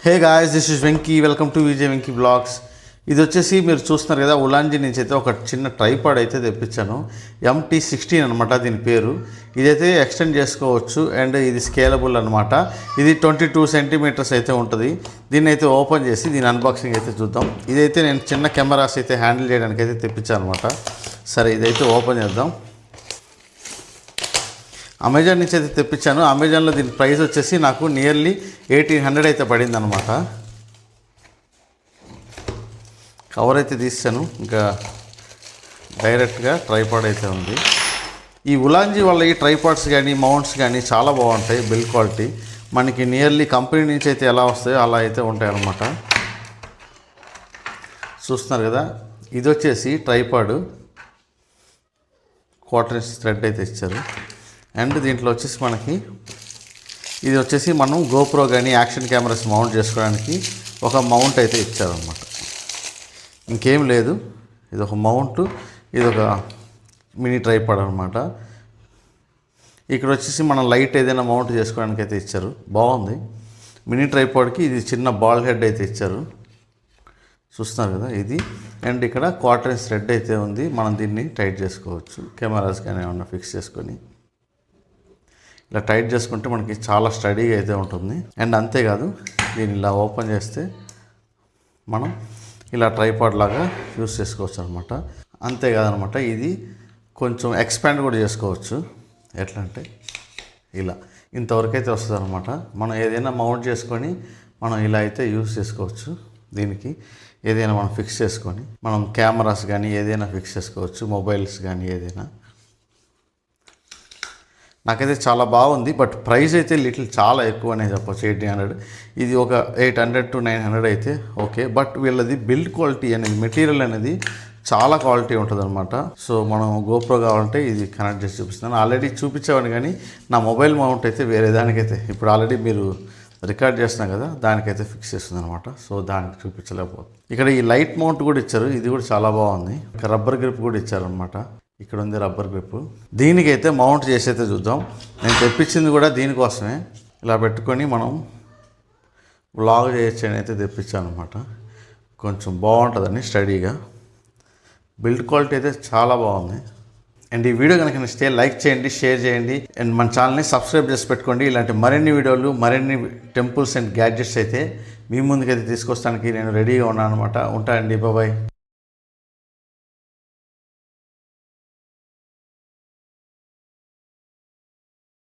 Hey guys, this is Venky. Welcome to Vijay Venky blogs. ఇది వచ్చేసి మీరు చూస్తున్నారు కదా, ఉలాంజీ నుంచి అయితే ఒక చిన్న ట్రైపాడ్ అయితే తెప్పించాను. MT16 అనమాట దీని పేరు. ఇదైతే ఎక్స్టెండ్ చేసుకోవచ్చు అండ్ ఇది స్కేలబుల్ అనమాట. ఇది 22 సెంటీమీటర్స్ అయితే ఉంటుంది. దీన్ని అయితే ఓపెన్ చేసి దీని అన్బాక్సింగ్ అయితే చూద్దాం. ఇదైతే నేను చిన్న కెమెరాస్ అయితే హ్యాండిల్ చేయడానికి అయితే తెప్పించాను అనమాట. సరే, ఇదైతే ఓపెన్ చేద్దాం. అమెజాన్ నుంచి అయితే తెప్పించాను. అమెజాన్లో దీని ప్రైస్ వచ్చేసి నాకు నియర్లీ 1800 అయితే పడింది అనమాట. కవర్ అయితే తీసాను, ఇంకా డైరెక్ట్గా ట్రైపాడ్ అయితే ఉంది. ఈ ఉలాంజీ వల్ల ఈ ట్రైపాడ్స్ కానీ మౌంట్స్ కానీ చాలా బాగుంటాయి. బిల్డ్ క్వాలిటీ మనకి నియర్లీ కంపెనీ నుంచి అయితే ఎలా వస్తాయో అలా అయితే ఉంటాయి అన్నమాట. చూస్తున్నారు కదా, ఇది వచ్చేసి ట్రైపాడ్, 1/4 ఇంచ్ థ్రెడ్ అయితే ఇచ్చారు. అండ్ దీంట్లో వచ్చేసి మనకి ఇది వచ్చేసి మనం గోప్రో కానీ యాక్షన్ కెమెరాస్ మౌంట్ చేసుకోవడానికి ఒక మౌంట్ అయితే ఇచ్చారన్నమాట. ఇంకేం లేదు, ఇది ఒక మౌంట్, ఇది ఒక మినీ ట్రైపాడ్ అనమాట. ఇక్కడ వచ్చేసి మనం లైట్ ఏదైనా మౌంట్ చేసుకోవడానికి అయితే ఇచ్చారు. బాగుంది. మినీ ట్రైపాడ్కి ఇది చిన్న బాల్ హెడ్ అయితే ఇచ్చారు. చూస్తున్నారు కదా ఇది. అండ్ ఇక్కడ 1/4 ఇంచ్ థ్రెడ్ అయితే ఉంది. మనం దీన్ని టైట్ చేసుకోవచ్చు, కెమెరాస్ కానీ ఏమన్నా ఫిక్స్ చేసుకొని. ఇలా టైట్ చేసుకుంటే మనకి చాలా స్టడీగా అయితే ఉంటుంది. అండ్ అంతేకాదు, దీన్ని ఇలా ఓపెన్ చేస్తే మనం ఇలా ట్రైపాడ్ లాగా యూస్ చేసుకోవచ్చు అనమాట. అంతేకాదనమాట, ఇది కొంచెం ఎక్స్పాండ్ కూడా చేసుకోవచ్చు. ఎట్లా అంటే ఇలా ఇంతవరకు అయితే వస్తుంది అనమాట. మనం ఏదైనా మౌంట్ చేసుకొని మనం ఇలా అయితే యూస్ చేసుకోవచ్చు. దీనికి ఏదైనా మనం ఫిక్స్ చేసుకొని మనం కెమెరాస్ కానీ ఏదైనా ఫిక్స్ చేసుకోవచ్చు, మొబైల్స్ కానీ ఏదైనా. నాకైతే చాలా బాగుంది. బట్ ప్రైస్ అయితే చాలా ఎక్కువ అనే చెప్పచ్చు, 1800. ఇది ఒక 800 to 900 అయితే ఓకే. బట్ వీళ్ళది బిల్డ్ క్వాలిటీ అనేది, మెటీరియల్ అనేది చాలా క్వాలిటీ ఉంటుంది అనమాట. సో మనం గోప్రో కావాలంటే ఇది కనెక్ట్ చేసి చూపిస్తున్నాను. ఆల్రెడీ చూపించేవాడిని కానీ నా మొబైల్ మౌంట్ అయితే వేరే దానికైతే ఇప్పుడు ఆల్రెడీ మీరు రికార్డ్ చేస్తున్నాం కదా, దానికైతే ఫిక్స్ చేస్తుంది అనమాట. సో దానికి చూపించలేకపోతుంది. ఇక్కడ ఈ లైట్ మౌంట్ కూడా ఇచ్చారు, ఇది కూడా చాలా బాగుంది. ఇక్కడ రబ్బర్ గ్రిప్ కూడా ఇచ్చారనమాట. ఇక్కడ ఉంది రబ్బర్ గ్రిప్. దీనికైతే మౌంట్ చేసి అయితే చూద్దాం. నేను తెప్పించింది కూడా దీనికోసమే. ఇలా పెట్టుకొని మనం వ్లాగ్ చేయొచ్చు అని అయితే తెప్పించాను అనమాట. కొంచెం బాగుంటుందని స్టడీగా. బిల్డ్ క్వాలిటీ అయితే చాలా బాగుంది. అండ్ ఈ వీడియో కనుక నచ్చితే లైక్ చేయండి, షేర్ చేయండి. అండ్ మన ఛానల్ని సబ్స్క్రైబ్ చేసి పెట్టుకోండి. ఇలాంటి మరిన్ని వీడియోలు, మరిన్ని టెంపుల్స్ అండ్ గ్యాడ్జెట్స్ అయితే మీ ముందుకైతే తీసుకొస్తానికి నేను రెడీగా ఉన్నాను అనమాట. ఉంటానండి, బాయ్.